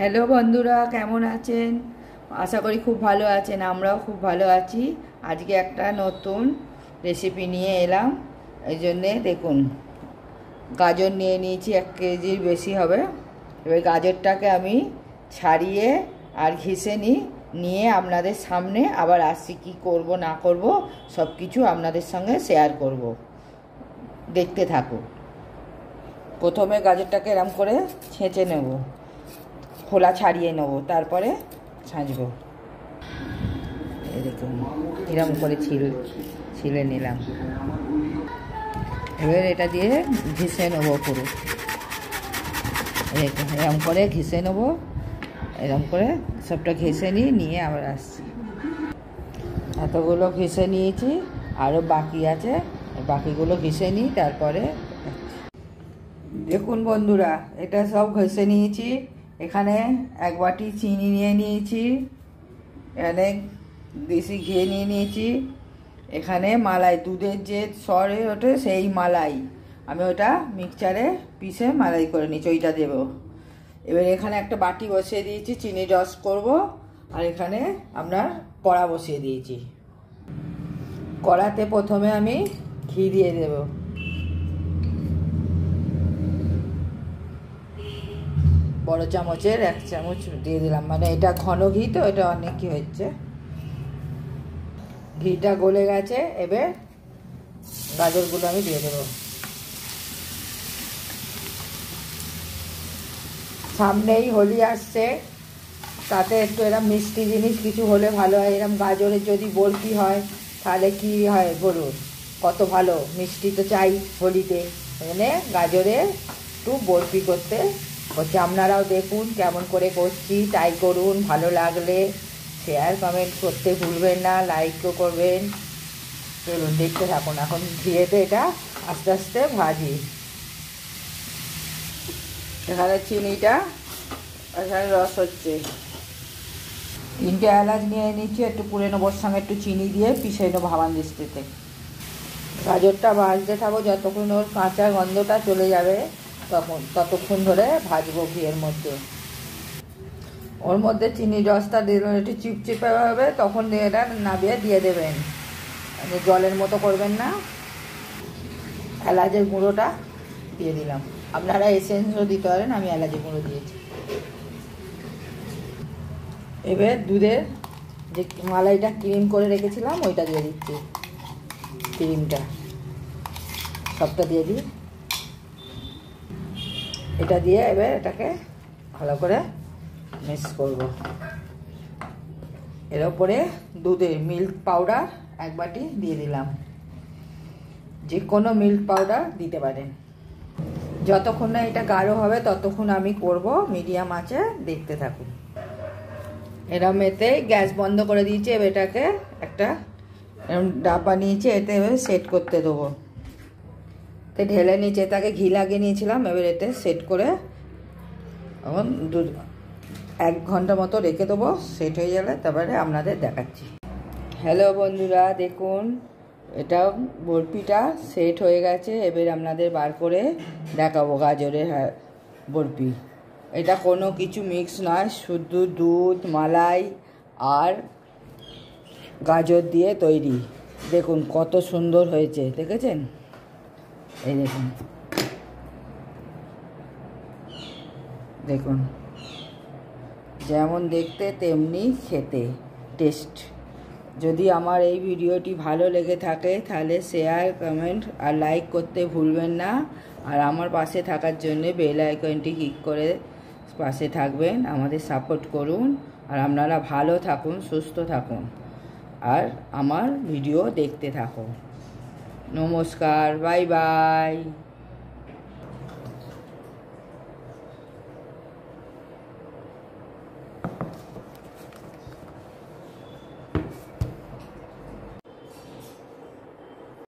Hello বন্ধুরা, কেমন আছেন? আশা করি খুব ভালো আছেন। আমরাও খুব ভালো আছি। আজকে একটা নতুন রেসিপি নিয়ে এলাম। এই জন্যে দেখুন, গাজর নিয়ে নিয়েছি, 1 কেজির বেশি হবে। এবার গাজরটাকে আমি ছাড়িয়ে আর ঘিসে নিয়ে আপনাদের সামনে আবার আসছি, কী করব না করব সব কিছু আপনাদের সঙ্গে শেয়ার করব। দেখতে থাকুন। প্রথমে গাজরটাকে এরম করে ছেঁচে নেব, খোলা ছাড়িয়ে নেব, তারপরে ছাঁচবো। এরকম এরকম করে ছিলে নিলাম। এবার এটা দিয়ে ঘিসে নেবো পুরো। এরকম করে ঘিসে নেবো, এরকম করে সবটা ঘেঁষে নিয়ে আবার আসছি। এতগুলো ঘেঁষে নিয়েছি, আরও বাকি আছে, বাকিগুলো ঘেঁষে নিই তারপরে। দেখুন বন্ধুরা, এটা সব ঘষে নিয়েছি। এখানে 1 বাটি চিনি নিয়ে নিয়েছি, এখানে দেশি ঘি নিয়ে নিয়েছি, এখানে মালাই, দুধের যে সরে ওঠে সেই মালাই, আমি ওটা মিক্সচারে পিষে মালাই করে নিয়েছি, ওইটা দেবো। এবার এখানে একটা বাটি বসিয়ে দিয়েছি, চিনি রস করব। আর এখানে আপনার কড়া বসিয়ে দিয়েছি। কড়াতে প্রথমে আমি ঘি দিয়ে দেব। বড় চামচের 1 চামচ দিয়ে দিলাম, মানে এটা ঘন ঘি তো, এটা অনেক কি হচ্ছে। ঘিটা গলে গেছে, এবার গাজরগুলো আমি দিয়ে দেবো। সামনেই হোলি আসছে, তাতে একটু এরম মিষ্টি জিনিস কিছু হলে ভালো হয়। এরম গাজরের যদি বরফি হয় তাহলে কি হয় বলুন, কত ভালো। মিষ্টি তো চাই হোলিতে, এখানে গাজরে একটু বরফি করতে হচ্ছে। আপনারাও দেখুন কেমন করে করছি, ট্রাই করুন। ভালো লাগলে শেয়ার কমেন্ট করতে ভুলবেন না, লাইকও করবেন। চলুন দেখতে থাকুন। এখন ঘিয়েতে এটা আস্তে আস্তে ভাজি। এখানে চিনিটা, এখানে রস হচ্ছে। 3টে এলাচ নিয়ে নিচ্ছি, একটু পুড়ে নেবো, সঙ্গে একটু চিনি দিয়ে পিষে নেবো হামানদিস্তিতে। গাজরটা ভাজতে থাকবো, যতক্ষণ ওর কাঁচা গন্ধটা চলে যাবে ততক্ষণ ধরে ভাজবো ঘিয়ের মধ্যে। ওর মধ্যে চিনির রসটা দিলে একটু চিপচিপে হবে, তখন এটা নামিয়ে দিয়ে দেবেন। জলের মতো করবেন না। এলাচের গুঁড়োটা দিয়ে দিলাম, আপনারা এসেন্সও দিতে পারেন, আমি এলাচের গুঁড়ো দিয়েছি। এবার দুধের যে মালাইটা ক্রিম করে রেখেছিলাম ওইটা দিয়ে দিচ্ছি। ক্রিমটা সবটা দিয়ে দিই। এটা দিয়ে এবার এটাকে ভালো করে মিক্স করব। এর ওপরে দুধের মিল্ক পাউডার 1 বাটি দিয়ে দিলাম। যে কোনো মিল্ক পাউডার দিতে পারেন। যতক্ষণ না এটা গাঢ় হবে ততক্ষণ আমি করব, মিডিয়াম আঁচে দেখতে থাকুন। এরম এতে গ্যাস বন্ধ করে দিয়েছি। এবার এটাকে একটা এরম ডাব্বা নিয়েছি, এতে এবার সেট করতে দেবো। এতে ঢেলে নিয়েছি, এটাকে ঘি লাগিয়ে নিয়েছিলাম। এবার এতে সেট করে এখন 1 ঘন্টা মতো রেখে দেবো। সেট হয়ে গেলে তারপরে আপনাদের দেখাচ্ছি। হ্যালো বন্ধুরা, দেখুন এটা বরফিটা সেট হয়ে গেছে। এবার আপনাদের বার করে দেখাবো গাজরের বরফি। এটা কোনো কিছু মিক্স নয়, শুধু দুধ, মালাই আর গাজর দিয়ে তৈরি। দেখুন কত সুন্দর হয়েছে, দেখেছেন? এই দেখুন, দেখুন যেমন দেখতে তেমনি খেতে টেস্ট। যদি আমার এই ভিডিওটি ভালো লেগে থাকে তাহলে শেয়ার, কমেন্ট আর লাইক করতে ভুলবেন না। আর আমার পাশে থাকার জন্য বেল আইকনটি ক্লিক করে পাশে থাকবেন, আমাদের সাপোর্ট করুন। আর আপনারা ভালো থাকুন, সুস্থ থাকুন, আর আমার ভিডিও দেখতে থাকুন। নমস্কার, বাই বাই।